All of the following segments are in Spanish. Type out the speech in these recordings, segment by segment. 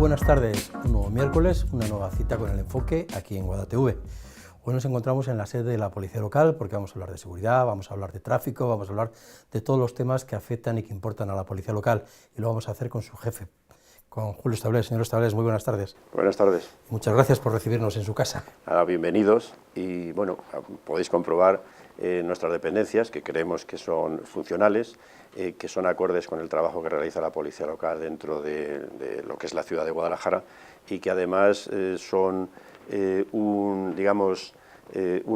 buenas tardes, un nuevo miércoles, una nueva cita con el enfoque aquí en GuadaTV. Hoy nos encontramos en la sede de la Policía Local porque vamos a hablar de seguridad, vamos a hablar de tráfico, vamos a hablar de todos los temas que afectan y que importan a la Policía Local, y lo vamos a hacer con su jefe, con Julio Establés. Señor Establés, muy buenas tardes. Buenas tardes. Muchas gracias por recibirnos en su casa. Bienvenidos y bueno, podéis comprobar nuestras dependencias, que creemos que son funcionales, que son acordes con el trabajo que realiza la Policía Local dentro de lo que es la ciudad de Guadalajara, y que además son un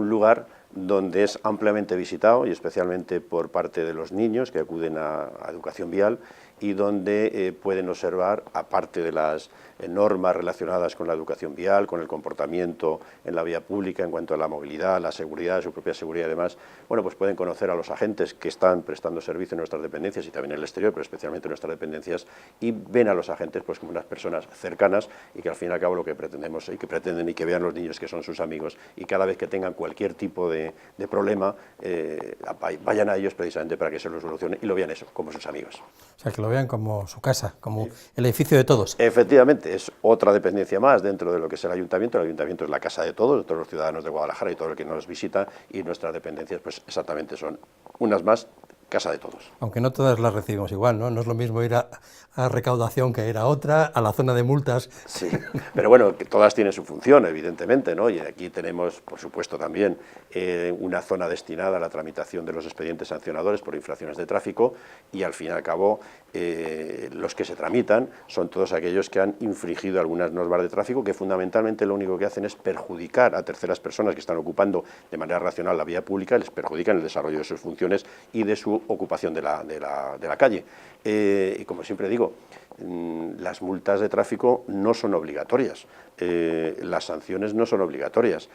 lugar donde es ampliamente visitado, y especialmente por parte de los niños que acuden a educación vial, y donde pueden observar, aparte de las normas relacionadas con la educación vial, con el comportamiento en la vía pública en cuanto a la movilidad, la seguridad, su propia seguridad y demás, bueno, pues pueden conocer a los agentes que están prestando servicio en nuestras dependencias y también en el exterior, pero especialmente en nuestras dependencias, y ven a los agentes pues como unas personas cercanas, y que al fin y al cabo lo que pretendemos y que pretenden y que vean los niños que son sus amigos, y cada vez que tengan cualquier tipo de problema vayan a ellos precisamente para que se lo solucione y lo vean eso, como sus amigos. O sea, que lo vean como su casa, como el edificio de todos. Efectivamente, es otra dependencia más dentro de lo que es el ayuntamiento. El ayuntamiento es la casa de todos los ciudadanos de Guadalajara y todo el que nos visita, y nuestras dependencias pues exactamente son unas más, casa de todos. Aunque no todas las recibimos igual, ¿no? No es lo mismo ir a recaudación que ir a otra, a la zona de multas. Sí, pero bueno, que todas tienen su función, evidentemente, ¿no? Y aquí tenemos, por supuesto, también una zona destinada a la tramitación de los expedientes sancionadores por infracciones de tráfico, y al fin y al cabo los que se tramitan son todos aquellos que han infringido algunas normas de tráfico, que fundamentalmente lo único que hacen es perjudicar a terceras personas que están ocupando de manera racional la vía pública, les perjudican el desarrollo de sus funciones y de su ocupación de la calle. Y como siempre digo, las multas de tráfico no son obligatorias, las sanciones no son obligatorias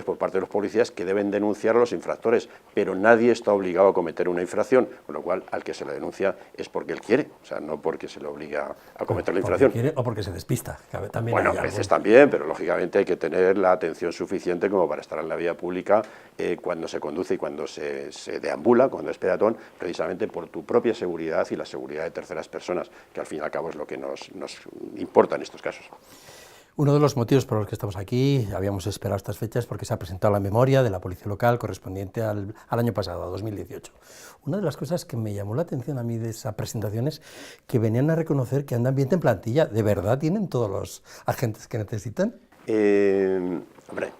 por parte de los policías, que deben denunciar a los infractores, pero nadie está obligado a cometer una infracción, con lo cual al que se le denuncia es porque él quiere, o sea, no porque se le obliga a cometer la infracción. Quiere, o porque se despista. También bueno, a veces también, pero lógicamente hay que tener la atención suficiente como para estar en la vía pública cuando se conduce y cuando se deambula, cuando es peatón, precisamente por tu propia seguridad y la seguridad de terceras personas, que al fin y al cabo es lo que nos importa en estos casos. Uno de los motivos por los que estamos aquí, habíamos esperado estas fechas, porque se ha presentado la memoria de la Policía Local correspondiente al año pasado, a 2018. Una de las cosas que me llamó la atención a mí de esa presentación es que venían a reconocer que andan bien en plantilla. ¿De verdad tienen todos los agentes que necesitan? Hombre,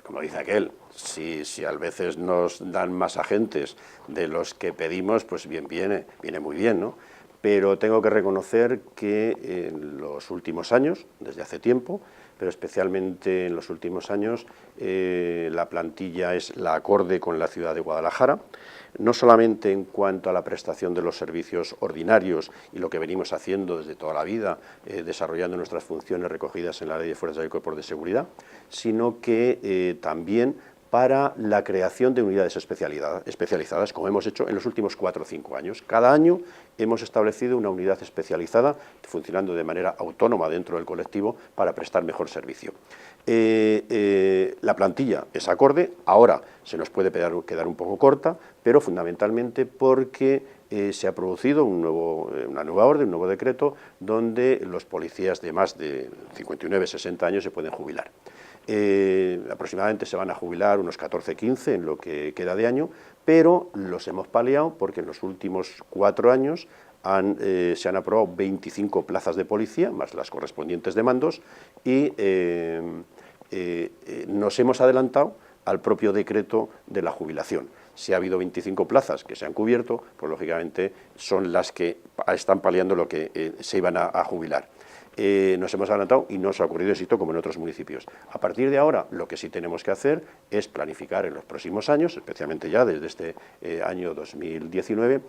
como dice aquel, si a veces nos dan más agentes de los que pedimos, pues bien viene muy bien, ¿no? Pero tengo que reconocer que en los últimos años, desde hace tiempo, pero especialmente en los últimos años, la plantilla es la acorde con la ciudad de Guadalajara, no solamente en cuanto a la prestación de los servicios ordinarios y lo que venimos haciendo desde toda la vida, desarrollando nuestras funciones recogidas en la Ley de Fuerzas y Cuerpos de Seguridad, sino que también para la creación de unidades especializadas, como hemos hecho en los últimos 4 o 5 años. Cada año hemos establecido una unidad especializada, funcionando de manera autónoma dentro del colectivo, para prestar mejor servicio. La plantilla es acorde, ahora se nos puede quedar un poco corta, pero fundamentalmente porque se ha producido una nueva orden, un nuevo decreto, donde los policías de más de 59-60 años se pueden jubilar. Aproximadamente se van a jubilar unos 14-15 en lo que queda de año, pero los hemos paliado porque en los últimos 4 años se han aprobado 25 plazas de policía, más las correspondientes de mandos, y nos hemos adelantado al propio decreto de la jubilación. Si ha habido 25 plazas que se han cubierto, pues lógicamente son las que están paliando lo que se iban a jubilar. Nos hemos adelantado y no nos ha ocurrido éxito como en otros municipios. A partir de ahora, lo que sí tenemos que hacer es planificar en los próximos años, especialmente ya desde este año 2019,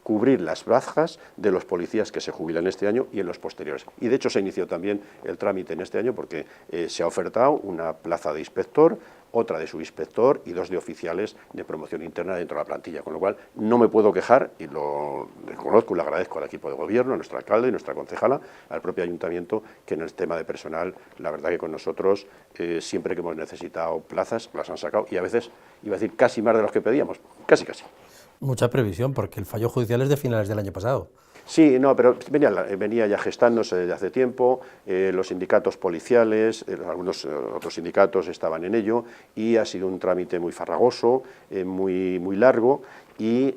cubrir las bajas de los policías que se jubilan este año y en los posteriores. Y de hecho se inició también el trámite en este año porque se ha ofertado una plaza de inspector, otra de subinspector y 2 de oficiales de promoción interna dentro de la plantilla, con lo cual no me puedo quejar y lo reconozco y le agradezco al equipo de gobierno, a nuestro alcalde y nuestra concejala, al propio ayuntamiento, que en el tema de personal, la verdad que con nosotros siempre que hemos necesitado plazas, las han sacado, y a veces, iba a decir, casi más de los que pedíamos, casi. Mucha previsión, porque el fallo judicial es de finales del año pasado. Sí, no, pero venía ya gestándose desde hace tiempo, los sindicatos policiales, algunos otros sindicatos estaban en ello, y ha sido un trámite muy farragoso, muy largo, y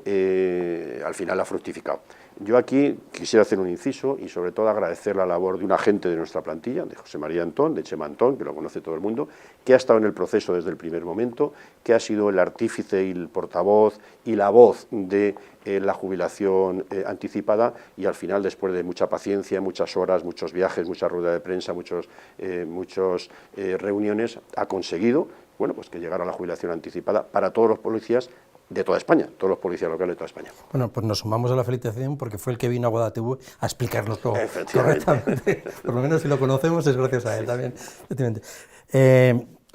al final ha fructificado. Yo aquí quisiera hacer un inciso y sobre todo agradecer la labor de un agente de nuestra plantilla, de José María Antón, de Chema Antón, que lo conoce todo el mundo, que ha estado en el proceso desde el primer momento, que ha sido el artífice y el portavoz y la voz de la jubilación anticipada, y al final, después de mucha paciencia, muchas horas, muchos viajes, mucha rueda de prensa, muchas reuniones, ha conseguido, bueno, pues que llegara a la jubilación anticipada para todos los policías de toda España, todos los policías locales de toda España. Bueno, pues nos sumamos a la felicitación porque fue el que vino a Guada TV a explicárnoslo correctamente. Por lo menos si lo conocemos es gracias a él también. Efectivamente.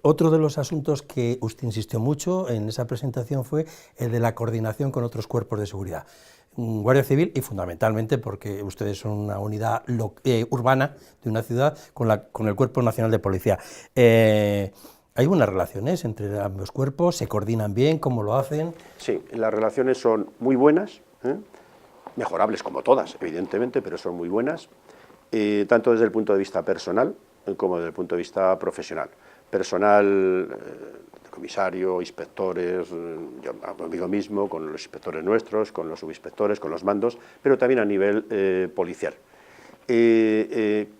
Otro de los asuntos que usted insistió mucho en esa presentación fue el de la coordinación con otros cuerpos de seguridad. Guardia Civil y fundamentalmente porque ustedes son una unidad urbana de una ciudad con el Cuerpo Nacional de Policía. ¿Hay buenas relaciones entre ambos cuerpos? ¿Se coordinan bien? ¿Cómo lo hacen? Sí, las relaciones son muy buenas, mejorables como todas, evidentemente, pero son muy buenas, tanto desde el punto de vista personal como desde el punto de vista profesional. Personal, comisario, inspectores, yo conmigo mismo, con los inspectores nuestros, con los subinspectores, con los mandos, pero también a nivel policial.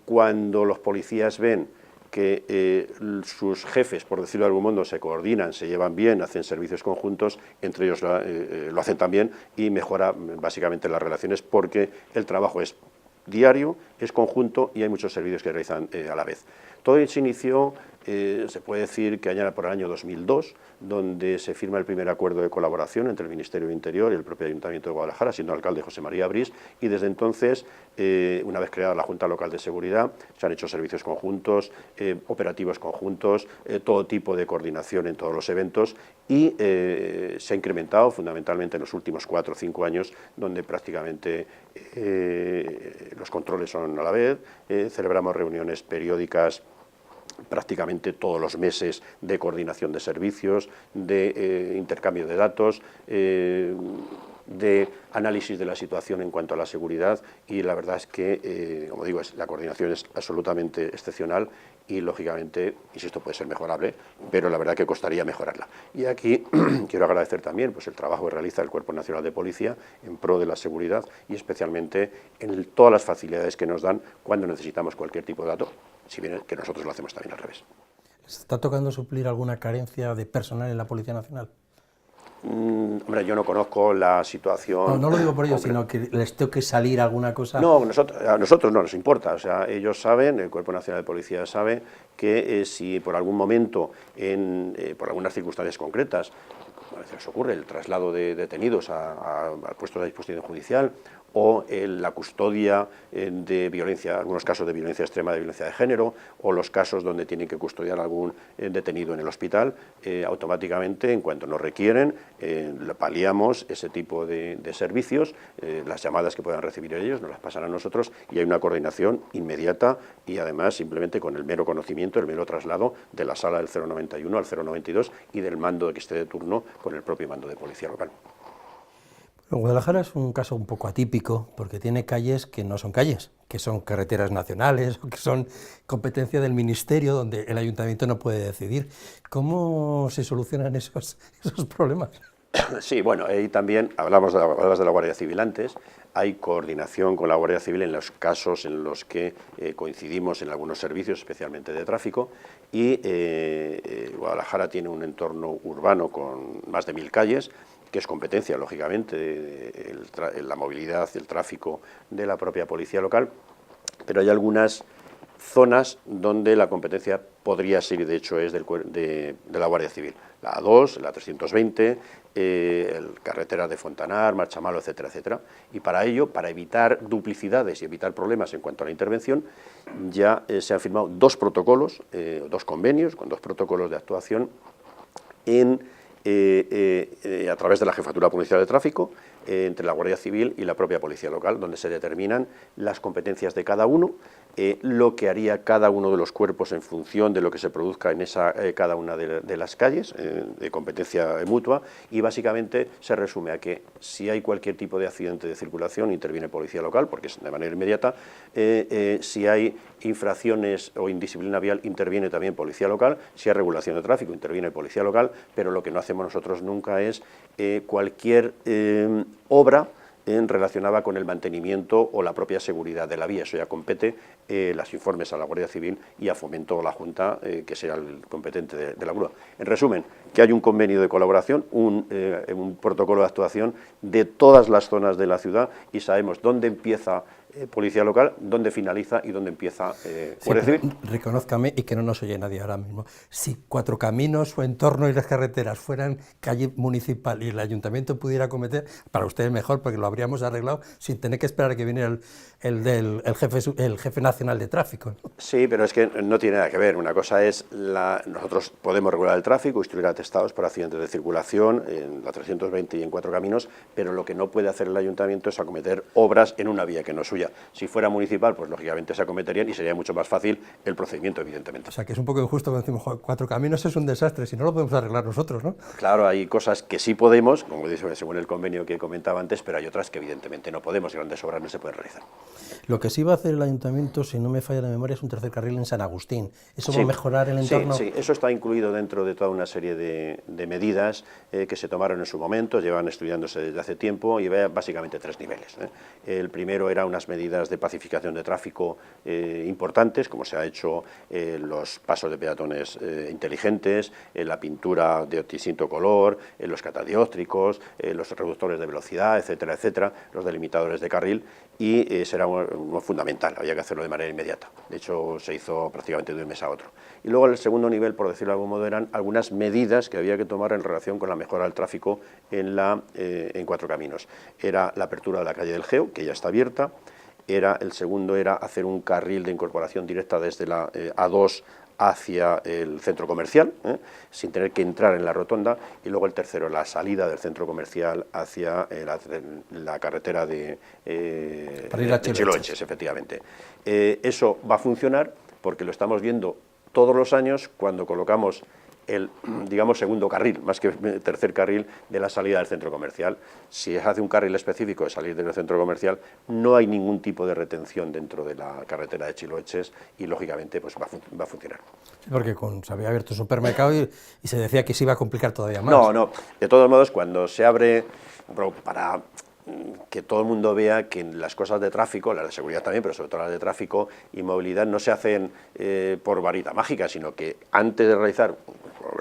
Cuando los policías ven que sus jefes, por decirlo de algún modo, se coordinan, se llevan bien, hacen servicios conjuntos, entre ellos lo hacen también, y mejora básicamente las relaciones porque el trabajo es diario, es conjunto y hay muchos servicios que realizan a la vez. Todo se inició, se puede decir que allá por el año 2002, donde se firma el primer acuerdo de colaboración entre el Ministerio de Interior y el propio Ayuntamiento de Guadalajara, siendo alcalde José María Brís, y desde entonces, una vez creada la Junta Local de Seguridad, se han hecho servicios conjuntos, operativos conjuntos, todo tipo de coordinación en todos los eventos, y se ha incrementado fundamentalmente en los últimos 4 o 5 años, donde prácticamente los controles son a la vez, celebramos reuniones periódicas prácticamente todos los meses de coordinación de servicios, de intercambio de datos, de análisis de la situación en cuanto a la seguridad, y la verdad es que, como digo, la coordinación es absolutamente excepcional y, lógicamente, insisto, puede ser mejorable, pero la verdad que costaría mejorarla. Y aquí quiero agradecer también pues, el trabajo que realiza el Cuerpo Nacional de Policía en pro de la seguridad y especialmente en todas las facilidades que nos dan cuando necesitamos cualquier tipo de dato, si bien que nosotros lo hacemos también al revés. ¿Les está tocando suplir alguna carencia de personal en la Policía Nacional? Hombre, yo no conozco la situación. No lo digo por ello, sino que les toque salir alguna cosa. No, a nosotros no nos importa. O sea, ellos saben, el Cuerpo Nacional de Policía sabe que si por algún momento, por algunas circunstancias concretas, como a veces ocurre, el traslado de detenidos al puesto de disposición judicial o la custodia de violencia, algunos casos de violencia extrema, de violencia de género, o los casos donde tienen que custodiar a algún detenido en el hospital, automáticamente, en cuanto nos requieren, paliamos ese tipo de servicios, las llamadas que puedan recibir ellos nos las pasan a nosotros y hay una coordinación inmediata y además simplemente con el mero conocimiento, el mero traslado de la sala del 091 al 092 y del mando que esté de turno con el propio mando de policía local. Guadalajara es un caso un poco atípico porque tiene calles que no son calles, que son carreteras nacionales o que son competencia del Ministerio donde el Ayuntamiento no puede decidir. ¿Cómo se solucionan esos problemas? Sí, bueno, ahí también hablabas de la Guardia Civil antes, hay coordinación con la Guardia Civil en los casos en los que coincidimos en algunos servicios, especialmente de tráfico, y Guadalajara tiene un entorno urbano con más de 1000 calles, que es competencia, lógicamente, la movilidad, el tráfico de la propia policía local, pero hay algunas zonas donde la competencia podría ser, y de hecho es de la Guardia Civil. La A2, la 320, carreteras de Fontanar, Marchamalo, etcétera, etcétera. Y para ello, para evitar duplicidades y evitar problemas en cuanto a la intervención, ya se han firmado 2 protocolos, 2 convenios con 2 protocolos de actuación a través de la Jefatura Provincial de Tráfico, entre la Guardia Civil y la propia Policía Local, donde se determinan las competencias de cada uno, lo que haría cada uno de los cuerpos en función de lo que se produzca en cada una de las calles, de competencia mutua, y básicamente se resume a que si hay cualquier tipo de accidente de circulación interviene Policía Local, porque es de manera inmediata. Si hay infracciones o indisciplina vial interviene también Policía Local, si hay regulación de tráfico interviene Policía Local, pero lo que no hacemos nosotros nunca es cualquier obra relacionada con el mantenimiento o la propia seguridad de la vía. Eso ya compete los informes a la Guardia Civil y a Fomento o la Junta, que será el competente de la grúa. En resumen, que hay un convenio de colaboración, un protocolo de actuación de todas las zonas de la ciudad y sabemos dónde empieza Policía Local, dónde finaliza y dónde empieza Guardia Civil. Reconózcame, y que no nos oye nadie ahora mismo, si Cuatro Caminos, su entorno y las carreteras fueran calle municipal y el ayuntamiento pudiera cometer, para ustedes mejor, porque lo habríamos arreglado sin tener que esperar a que viniera el jefe nacional de tráfico, ¿no? Sí, pero es que no tiene nada que ver. Una cosa es, nosotros podemos regular el tráfico, instruir atestados por accidentes de circulación en la 320 y en Cuatro Caminos, pero lo que no puede hacer el ayuntamiento es acometer obras en una vía que no es suya. Si fuera municipal, pues lógicamente se acometerían y sería mucho más fácil el procedimiento, evidentemente. O sea, que es un poco injusto cuando decimos Cuatro Caminos es un desastre, si no lo podemos arreglar nosotros, ¿no? Claro, hay cosas que sí podemos, como dice, según el convenio que comentaba antes, pero hay otras que evidentemente no podemos y grandes obras no se pueden realizar. Lo que sí va a hacer el ayuntamiento, si no me falla la memoria, es un tercer carril en San Agustín. ¿Eso va a mejorar el entorno? Sí, eso está incluido dentro de toda una serie de medidas que se tomaron en su momento, llevan estudiándose desde hace tiempo y ve básicamente tres niveles. El primero era unas medidas de pacificación de tráfico importantes, como se ha hecho los pasos de peatones inteligentes, la pintura de distinto color, los catadióptricos, los reductores de velocidad, etcétera, etcétera, los delimitadores de carril, y será fundamental, había que hacerlo de manera inmediata. De hecho, se hizo prácticamente de un mes a otro. Y luego el segundo nivel, por decirlo de algún modo, eran algunas medidas que había que tomar en relación con la mejora del tráfico en Cuatro Caminos. Era la apertura de la calle del Geo, que ya está abierta. El segundo era hacer un carril de incorporación directa desde la A2 hacia el centro comercial, sin tener que entrar en la rotonda, y luego el tercero, la salida del centro comercial hacia la carretera de Chiloeches, efectivamente. Eso va a funcionar porque lo estamos viendo todos los años cuando colocamos el, digamos, segundo carril, más que tercer carril de la salida del centro comercial. Si se hace un carril específico de salir del centro comercial, no hay ningún tipo de retención dentro de la carretera de Chiloeches y, lógicamente, pues va a funcionar. Sí, porque se había abierto un supermercado y se decía que se iba a complicar todavía más. No. De todos modos, cuando se abre, para que todo el mundo vea que las cosas de tráfico, las de seguridad también, pero sobre todo las de tráfico y movilidad, no se hacen por varita mágica, sino que antes de realizar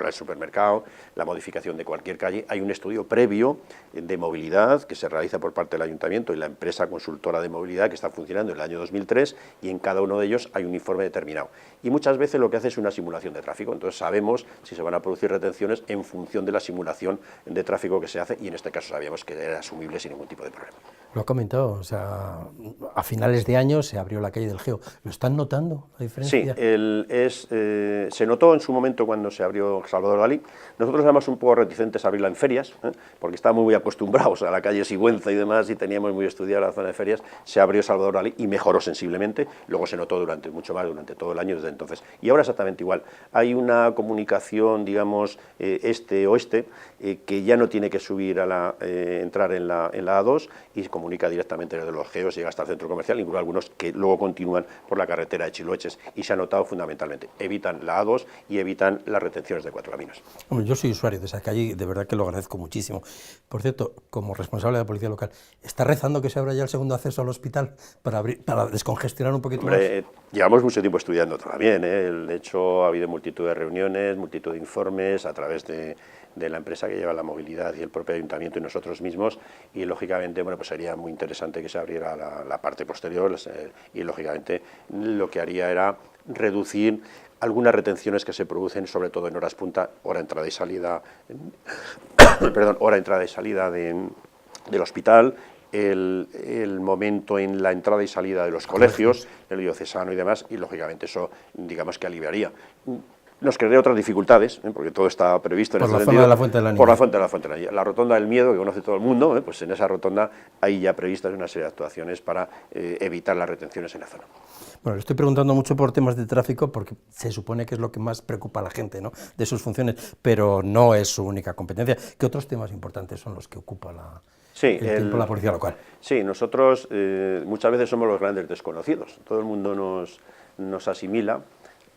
el supermercado, la modificación de cualquier calle, hay un estudio previo de movilidad que se realiza por parte del ayuntamiento y la empresa consultora de movilidad que está funcionando en el año 2003, y en cada uno de ellos hay un informe determinado. Y muchas veces lo que hace es una simulación de tráfico, entonces sabemos si se van a producir retenciones en función de la simulación de tráfico que se hace, y en este caso sabíamos que era asumible sin ningún tipo de problema. Lo ha comentado, o sea, a finales de año se abrió la calle del Geo. ¿Lo están notando, la diferencia? Sí, se notó en su momento cuando se abrió Salvador Dalí. Nosotros éramos un poco reticentes a abrirla en ferias, porque estábamos muy acostumbrados a la calle Sigüenza y demás, y teníamos muy estudiada la zona de ferias. Se abrió Salvador Dalí y mejoró sensiblemente, luego se notó mucho más durante todo el año desde entonces. Y ahora exactamente igual. Hay una comunicación, digamos, este-oeste, que ya no tiene que subir entrar en la A2 y comunica directamente desde los Geos, llega hasta el centro comercial, incluso algunos que luego continúan por la carretera de Chiloeches, y se ha notado fundamentalmente. Evitan la A2 y evitan las retenciones de Cuatro Caminos. Hombre, yo soy usuario de esa calle y de verdad que lo agradezco muchísimo. Por cierto, como responsable de la Policía Local, ¿está rezando que se abra ya el segundo acceso al hospital para descongestionar un poquito más? Llevamos mucho tiempo estudiando también, de hecho ha habido multitud de reuniones, multitud de informes a través de la empresa que lleva la movilidad y el propio ayuntamiento y nosotros mismos, y lógicamente pues sería muy interesante que se abriera la parte posterior, y lógicamente lo que haría era reducir algunas retenciones que se producen, sobre todo en horas punta, hora entrada y salida, hora entrada y salida del hospital, el momento en la entrada y salida de los colegios, del diocesano y demás, y lógicamente eso, digamos que aliviaría. nos crea otras dificultades, porque todo está previsto en por ese la sentido. zona de la Fuente de la Niña. Por la Fuente de la Fuente de la Niña. La rotonda del miedo, que conoce todo el mundo, pues en esa rotonda hay ya previstas una serie de actuaciones para evitar las retenciones en la zona. Bueno, le estoy preguntando mucho por temas de tráfico porque se supone que es lo que más preocupa a la gente, ¿no?, de sus funciones, pero no es su única competencia. ¿Qué otros temas importantes son los que ocupa el tiempo la policía local? Sí, nosotros muchas veces somos los grandes desconocidos. Todo el mundo nos asimila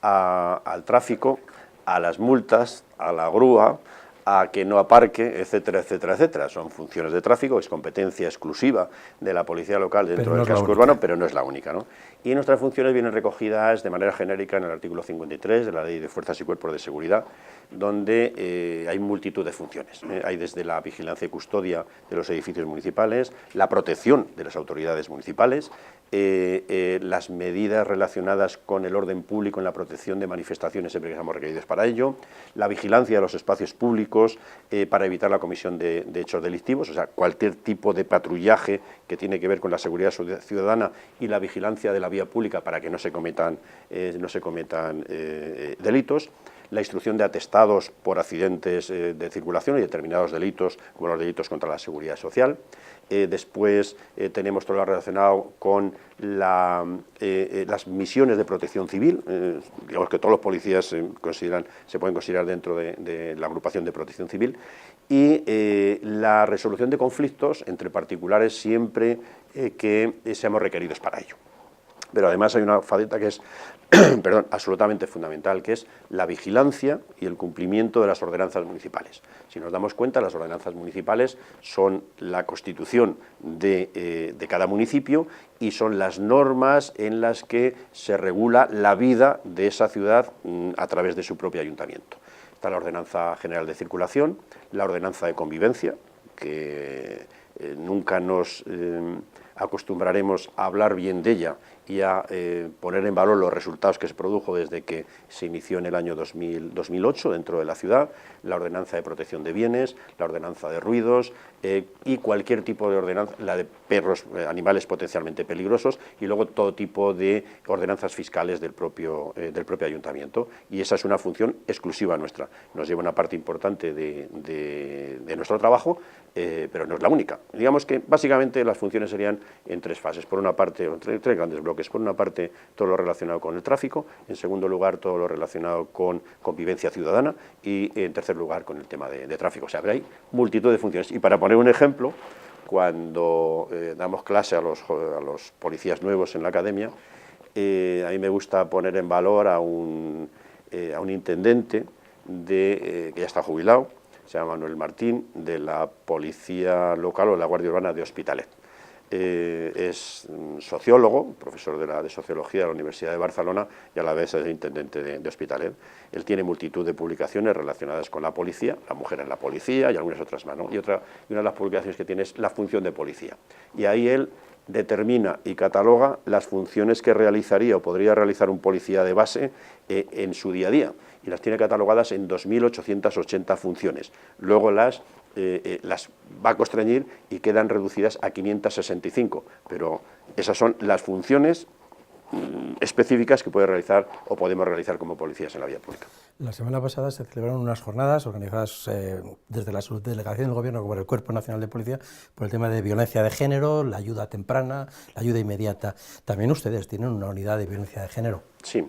al tráfico, a las multas, a la grúa, a que no aparque, etcétera, etcétera, etcétera. Son funciones de tráfico, es competencia exclusiva de la policía local dentro del casco urbano, pero no es la única, ¿no? Y nuestras funciones vienen recogidas de manera genérica en el artículo 53 de la Ley de Fuerzas y Cuerpos de Seguridad, donde hay multitud de funciones. Hay desde la vigilancia y custodia de los edificios municipales, la protección de las autoridades municipales, las medidas relacionadas con el orden público en la protección de manifestaciones siempre que seamos requeridos para ello, la vigilancia de los espacios públicos para evitar la comisión de hechos delictivos, o sea, cualquier tipo de patrullaje que tiene que ver con la seguridad ciudadana y la vigilancia de la vía pública para que no se cometan delitos, la instrucción de atestados por accidentes de circulación y determinados delitos, como los delitos contra la seguridad social. Después tenemos todo lo relacionado con las misiones de protección civil, digamos que todos los policías se pueden considerar dentro de la agrupación de protección civil, y la resolución de conflictos entre particulares siempre que seamos requeridos para ello. Pero además hay una faceta que es absolutamente fundamental, que es la vigilancia y el cumplimiento de las ordenanzas municipales. Si nos damos cuenta, las ordenanzas municipales son la constitución de cada municipio y son las normas en las que se regula la vida de esa ciudad a través de su propio ayuntamiento. Está la Ordenanza General de Circulación, la Ordenanza de Convivencia, que nunca nos acostumbraremos a hablar bien de ella y a poner en valor los resultados que se produjo desde que se inició en el año 2008 dentro de la ciudad, la ordenanza de protección de bienes, la ordenanza de ruidos y cualquier tipo de ordenanza, la de perros, animales potencialmente peligrosos, y luego todo tipo de ordenanzas fiscales del propio ayuntamiento, y esa es una función exclusiva nuestra. Nos lleva una parte importante de nuestro trabajo, pero no es la única. Digamos que básicamente las funciones serían en tres fases. Por una parte, tres grandes bloques. Por una parte, todo lo relacionado con el tráfico. En segundo lugar, todo lo relacionado con convivencia ciudadana. Y en tercer lugar, con el tema de tráfico. O sea, hay multitud de funciones. Y para poner un ejemplo, cuando damos clase a los policías nuevos en la academia, a mí me gusta poner en valor a un intendente que ya está jubilado, se llama Manuel Martín, de la Policía Local o de la Guardia Urbana de Hospitalet. Es sociólogo, profesor de Sociología de la Universidad de Barcelona y a la vez es intendente de Hospitalet. Él tiene multitud de publicaciones relacionadas con la policía, la mujer en la policía y algunas otras más, ¿no? Y una de las publicaciones que tiene es la función de policía. Y ahí él determina y cataloga las funciones que realizaría o podría realizar un policía de base en su día a día, y las tiene catalogadas en 2.880 funciones. Luego las va a constreñir y quedan reducidas a 565, pero esas son las funciones específicas que puede realizar o podemos realizar como policías en la vía pública. La semana pasada se celebraron unas jornadas organizadas desde la subdelegación del Gobierno como el Cuerpo Nacional de Policía por el tema de violencia de género, la ayuda temprana, la ayuda inmediata. También ustedes tienen una unidad de violencia de género. Sí.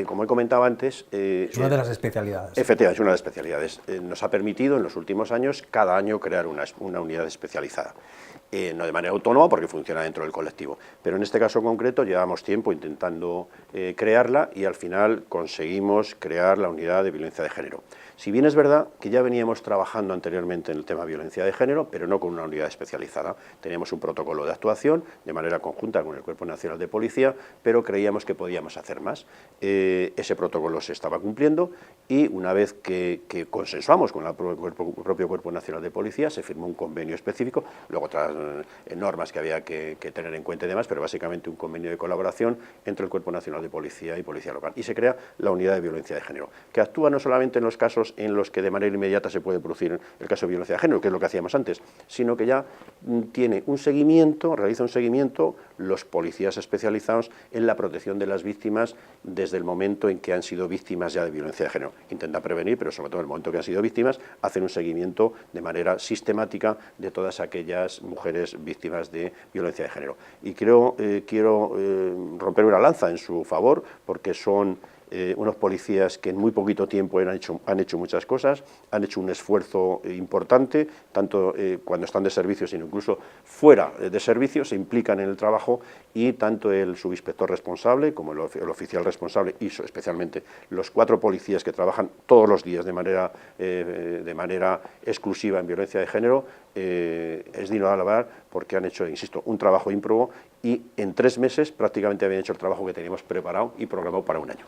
Como he comentado antes... es una de las especialidades. Efectivamente, es una de las especialidades. Nos ha permitido en los últimos años cada año crear una unidad especializada. No de manera autónoma porque funciona dentro del colectivo, pero en este caso concreto llevamos tiempo intentando crearla y al final conseguimos crear la unidad de violencia de género. Si bien es verdad que ya veníamos trabajando anteriormente en el tema de violencia de género, pero no con una unidad especializada. Teníamos un protocolo de actuación de manera conjunta con el Cuerpo Nacional de Policía, pero creíamos que podíamos hacer más. Ese protocolo se estaba cumpliendo y una vez que consensuamos con el propio Cuerpo Nacional de Policía, se firmó un convenio específico, luego otras normas que había que tener en cuenta y demás, pero básicamente un convenio de colaboración entre el Cuerpo Nacional de Policía y Policía Local. Y se crea la unidad de violencia de género, que actúa no solamente en los casos casos en los que de manera inmediata se puede producir el caso de violencia de género, que es lo que hacíamos antes, sino que ya tiene un seguimiento, realiza un seguimiento los policías especializados en la protección de las víctimas desde el momento en que han sido víctimas ya de violencia de género. Intentan prevenir, pero sobre todo en el momento que han sido víctimas, hacen un seguimiento de manera sistemática de todas aquellas mujeres víctimas de violencia de género. Y quiero romper una lanza en su favor, porque son unos policías que en muy poquito tiempo han hecho muchas cosas, han hecho un esfuerzo importante, tanto cuando están de servicio, sino incluso fuera de servicio, se implican en el trabajo, y tanto el subinspector responsable como el oficial responsable, y especialmente los 4 policías que trabajan todos los días de manera exclusiva en violencia de género, es digno de alabar, porque han hecho, insisto, un trabajo ímprobo, y en 3 meses prácticamente habían hecho el trabajo que teníamos preparado y programado para un año.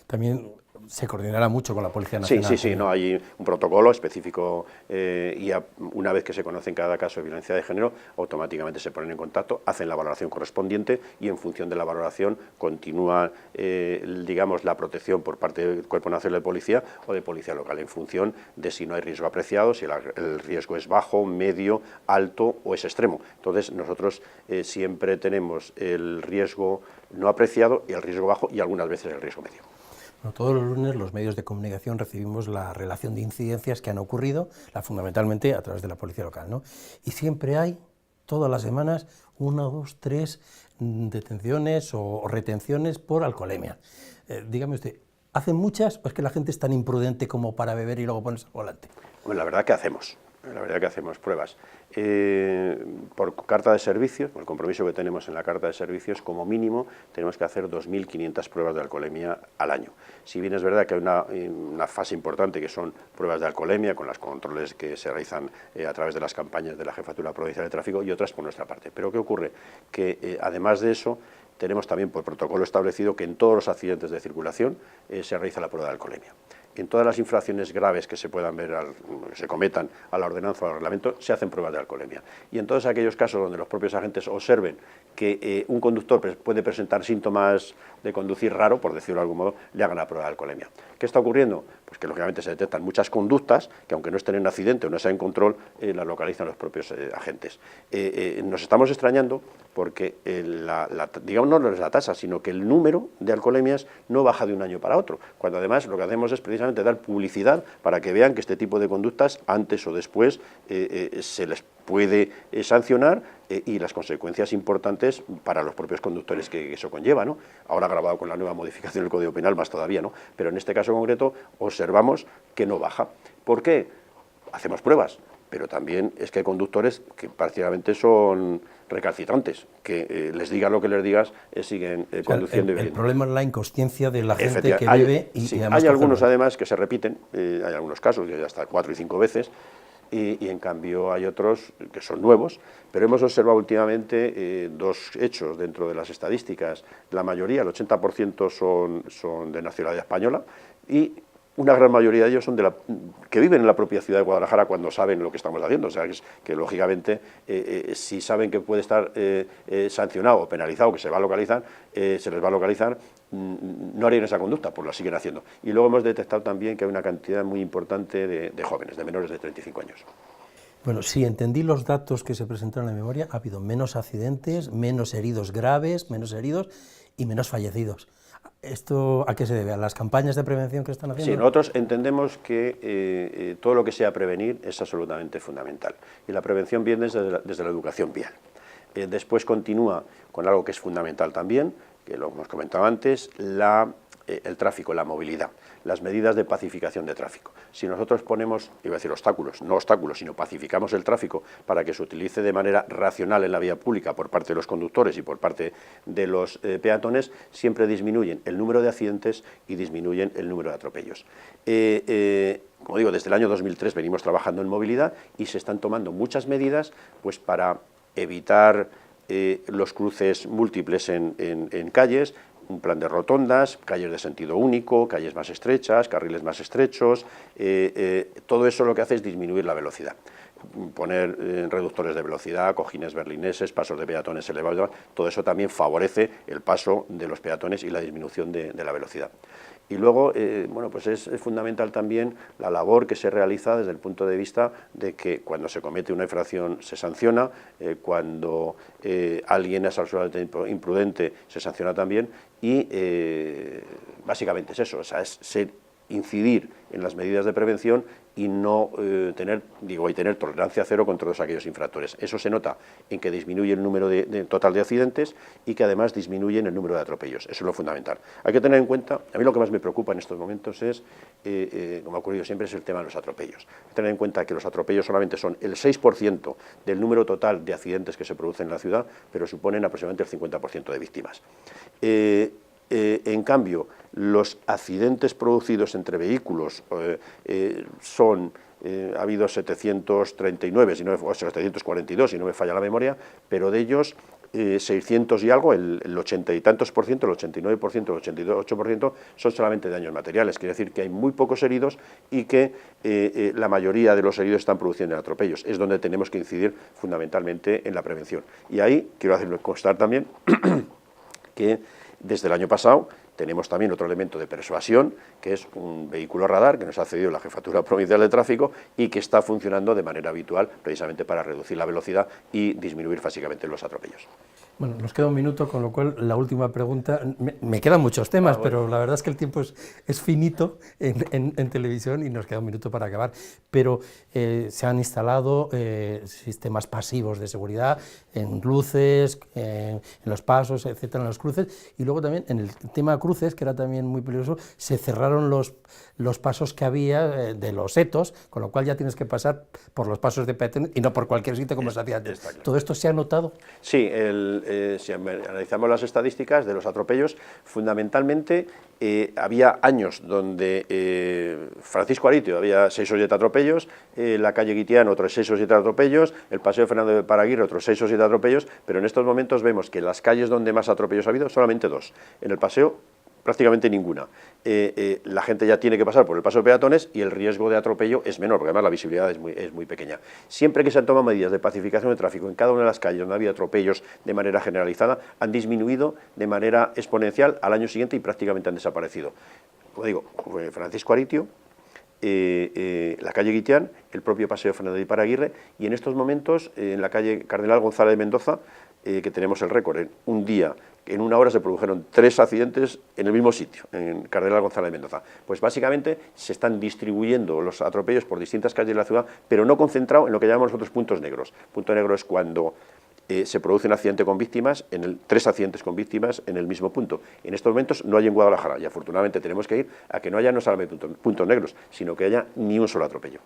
También se coordinará mucho con la Policía Nacional. Sí, no, hay un protocolo específico, y una vez que se conoce en cada caso de violencia de género, automáticamente se ponen en contacto, hacen la valoración correspondiente, y en función de la valoración continúa, digamos, la protección por parte del Cuerpo Nacional de Policía o de Policía Local, en función de si no hay riesgo apreciado, si el riesgo es bajo, medio, alto o es extremo. Entonces nosotros siempre tenemos el riesgo no apreciado y el riesgo bajo, y algunas veces el riesgo medio. Bueno, todos los lunes los medios de comunicación recibimos la relación de incidencias que han ocurrido, fundamentalmente a través de la Policía Local, ¿no? Y siempre hay, todas las semanas, 1, 2, 3 detenciones o retenciones por alcoholemia. Dígame usted, ¿hacen muchas o es que la gente es tan imprudente como para beber y luego ponerse al volante? Bueno, la verdad que hacemos pruebas. Por carta de servicios, por el compromiso que tenemos en la carta de servicios, como mínimo tenemos que hacer 2.500 pruebas de alcoholemia al año. Si bien es verdad que hay una fase importante que son pruebas de alcoholemia, con los controles que se realizan a través de las campañas de la Jefatura Provincial de Tráfico, y otras por nuestra parte. Pero ¿qué ocurre? Que además de eso, tenemos también por protocolo establecido que en todos los accidentes de circulación se realiza la prueba de alcoholemia. En todas las infracciones graves que se puedan ver, que se cometan a la ordenanza o al reglamento, se hacen pruebas de alcoholemia. Y en todos aquellos casos donde los propios agentes observen que un conductor puede presentar síntomas de conducir raro, por decirlo de algún modo, le hagan la prueba de alcoholemia. ¿Qué está ocurriendo? Pues que lógicamente se detectan muchas conductas que, aunque no estén en accidente o no estén en control, las localizan los propios agentes. Nos estamos extrañando porque, digamos, no es la tasa, sino que el número de alcoholemias no baja de un año para otro, cuando además lo que hacemos es precisamente dar publicidad para que vean que este tipo de conductas, antes o después, se les puede sancionar, y las consecuencias importantes para los propios conductores que eso conlleva, ¿no? Ahora agravado con la nueva modificación del Código Penal más todavía, ¿no? Pero en este caso concreto observamos que no baja. ¿Por qué? Hacemos pruebas, pero también es que hay conductores que prácticamente son recalcitrantes, que les digas lo que les digas, siguen conduciendo y bebiendo. El problema es la inconsciencia de la gente que bebe y además... Hay algunos además que se repiten, hay algunos casos de hasta 4 y 5 veces, y en cambio hay otros que son nuevos, pero hemos observado últimamente 2 hechos dentro de las estadísticas. La mayoría, el 80%, son de nacionalidad española, y una gran mayoría de ellos son que viven en la propia ciudad de Guadalajara cuando saben lo que estamos haciendo. O sea, que lógicamente, si saben que puede estar sancionado o penalizado, que se va a localizar, se les va a localizar, no harían esa conducta, pues la siguen haciendo. Y luego hemos detectado también que hay una cantidad muy importante de jóvenes, de menores de 35 años. Bueno, si entendí los datos que se presentaron en la memoria, ha habido menos accidentes, menos heridos graves, menos heridos y menos fallecidos. ¿Esto a qué se debe? ¿A las campañas de prevención que están haciendo? Sí, nosotros entendemos que todo lo que sea prevenir es absolutamente fundamental, y la prevención viene desde la educación vial. Después continúa con algo que es fundamental también, que lo hemos comentado antes, el tráfico, la movilidad, las medidas de pacificación de tráfico. Si nosotros ponemos, iba a decir obstáculos, no obstáculos, sino pacificamos el tráfico para que se utilice de manera racional en la vía pública por parte de los conductores y por parte de los peatones, siempre disminuyen el número de accidentes y disminuyen el número de atropellos. Como digo, desde el año 2003 venimos trabajando en movilidad y se están tomando muchas medidas pues, para evitar los cruces múltiples en calles, un plan de rotondas, calles de sentido único, calles más estrechas, carriles más estrechos. Todo eso lo que hace es disminuir la velocidad. Poner reductores de velocidad, cojines berlineses, pasos de peatones elevados, todo eso también favorece el paso de los peatones y la disminución de la velocidad. Y luego, bueno, pues es fundamental también la labor que se realiza desde el punto de vista de que cuando se comete una infracción se sanciona, cuando alguien es absolutamente imprudente se sanciona también, y básicamente es eso, o sea, es incidir en las medidas de prevención y no tener tolerancia cero con todos aquellos infractores. Eso se nota en que disminuye el número total de accidentes y que además disminuyen el número de atropellos. Eso es lo fundamental. Hay que tener en cuenta, a mí lo que más me preocupa en estos momentos es, como ha ocurrido siempre, es el tema de los atropellos. Hay que tener en cuenta que los atropellos solamente son el 6% del número total de accidentes que se producen en la ciudad, pero suponen aproximadamente el 50% de víctimas. En cambio, los accidentes producidos entre vehículos ha habido 739 o 742, si no me falla la memoria, pero de ellos 600 y algo, el 80 y tantos por ciento, el 89%, el 88% son solamente daños materiales. Quiere decir que hay muy pocos heridos y que la mayoría de los heridos están produciendo en atropellos. Es donde tenemos que incidir fundamentalmente en la prevención. Y ahí quiero hacerlo constar también que desde el año pasado tenemos también otro elemento de persuasión, que es un vehículo radar que nos ha cedido la Jefatura Provincial de Tráfico y que está funcionando de manera habitual precisamente para reducir la velocidad y disminuir básicamente los atropellos. Bueno, nos queda un minuto, con lo cual la última pregunta, me quedan muchos temas, bueno, pero la verdad es que el tiempo es finito en televisión y nos queda un minuto para acabar, pero se han instalado sistemas pasivos de seguridad en luces, en los pasos, etcétera, en los cruces, y luego también en el tema cruces, que era también muy peligroso, se cerraron los pasos que había de los setos, con lo cual ya tienes que pasar por los pasos de peatones y no por cualquier sitio como se hacía antes. Claro. ¿Todo esto se ha notado? Sí, si analizamos las estadísticas de los atropellos, fundamentalmente había años donde Francisco Aritio había 6 o 7 atropellos, la calle Guitián otros 6 o 7 atropellos, el paseo Fernando de Paraguirre otros 6 o 7 atropellos, pero en estos momentos vemos que en las calles donde más atropellos ha habido, solamente 2. En el paseo, prácticamente ninguna. La gente ya tiene que pasar por el paso de peatones y el riesgo de atropello es menor, porque además la visibilidad es muy pequeña. Siempre que se han tomado medidas de pacificación de tráfico en cada una de las calles donde ha habido atropellos de manera generalizada, han disminuido de manera exponencial al año siguiente y prácticamente han desaparecido. Como digo, Francisco Aritio, la calle Guitián, el propio paseo Fernando de Paraguirre, y en estos momentos en la calle Cardenal González de Mendoza, que tenemos el récord, en un día, en una hora se produjeron 3 accidentes en el mismo sitio, en Cardenal González de Mendoza. Pues básicamente se están distribuyendo los atropellos por distintas calles de la ciudad, pero no concentrado en lo que llamamos nosotros puntos negros. Punto negro es cuando se produce un accidente con víctimas, 3 accidentes con víctimas en el mismo punto. En estos momentos no hay en Guadalajara y afortunadamente tenemos que ir a que no haya no solamente puntos negros, sino que haya ni un solo atropello.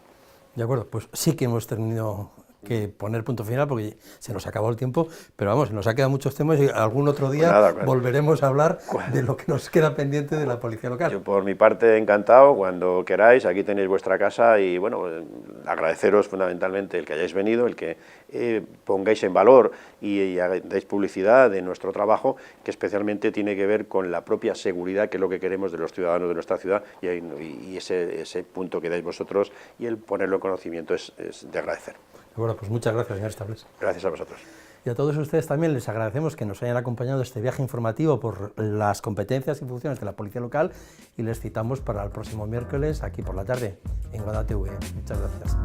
De acuerdo, pues sí que hemos tenido que poner punto final porque se nos acabó el tiempo, pero vamos, nos ha quedado muchos temas y algún otro día volveremos a hablar de lo que nos queda pendiente de la policía local. Yo por mi parte encantado, cuando queráis, aquí tenéis vuestra casa y bueno, agradeceros fundamentalmente el que hayáis venido, el que pongáis en valor y deis publicidad de nuestro trabajo, que especialmente tiene que ver con la propia seguridad, que es lo que queremos de los ciudadanos de nuestra ciudad, y ese punto que dais vosotros y el ponerlo en conocimiento es de agradecer. Bueno, pues muchas gracias, señor Estables. Gracias a vosotros. Y a todos ustedes también les agradecemos que nos hayan acompañado este viaje informativo por las competencias y funciones de la Policía Local y les citamos para el próximo miércoles aquí por la tarde en Guada TV. Muchas gracias.